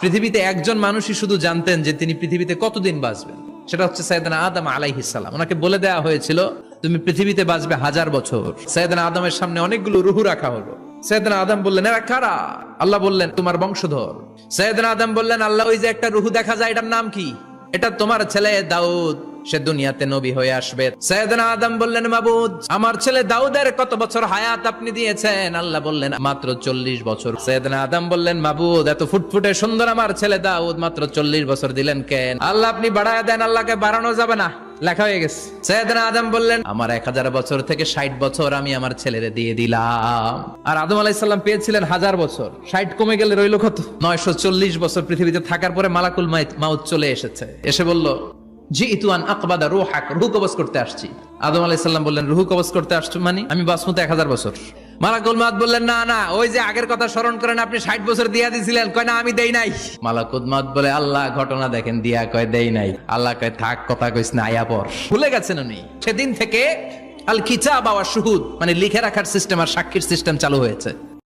পৃথিবীতে একজন মানুষই শুধু জানতেন যে তিনি পৃথিবীতে কতদিন বাঁচবেন, সেটা হচ্ছে সাইয়েদনা আদম আলাইহিস সালাম। ওনাকে বলে দেওয়া হয়েছিল তুমি পৃথিবীতে বাঁচবে 1000 বছর। সাইয়েদনা আদমের সামনে অনেকগুলো রুহু রাখা হলো। সাইয়েদনা আদম বললেন এরা কারা? আল্লাহ বললেন তোমার বংশধর। সাইয়েদনা আদম বললেন আল্লাহ ওই যে একটা রুহু দেখা যায় এটার নাম কি? এটা তোমার ছেলে দাউদ, সে দুনিয়াতে নবী হয়ে আসবে। সাইয়েদনা আদম বললেন মাবুদ আমার ছেলে দাউদের কত বছর হায়াত আপনি দিয়েছেন? আল্লাহ বললেন মাত্র 40 বছর। সাইয়েদনা আদম বললেন মাবুদ এত ফুটফুটে সুন্দর আমার ছেলে দাউদ মাত্র 40 বছর দিলেন কেন? আল্লাহ আপনি বাড়ায় দেন, আল্লাহকে বাড়ানো যাবে না, লেখা হয়ে গেছে। সাইয়েদনা আদম বললেন আমার 1000 বছর থেকে 60 বছর আমি আমার ছেলেরে দিয়ে দিলাম। আর আদম আলাইহিস সালাম পেয়েছিলেন 1000 বছর, 60 কমে গেলে রইল কত? 940 বছর পৃথিবীতে থাকার পরে মালাকুল মাউত চলে এসেছে। এসে বলল জিইতু আন আকবাদা রূহাক, রূহ কবজ করতে আসছি। আদম আলাইহিস সালাম বললেন রূহ কবজ করতে আসছো মানে? আমি বাঁচবো তো 1000 বছর। মালাকুল মাউত বললেন না না, ওই যে আগের কথা স্মরণ করেন আপনি 60 বছর দিয়া দিয়েছিলেন। কয় না আমি দেই নাই। মালাকুল মাউত বলে আল্লাহ ঘটনা দেখেন, দিয়া কয় দেই নাই। আল্লাহ কয় থাক কথা কইস না, আয়া পর। ভুলে গেছেন উনি। সেদিন থেকে আল কিতাব ওয়া শুহুদ মানে লিখে রাখার সিস্টেম আর সাক্ষীর সিস্টেম চালু হয়েছে।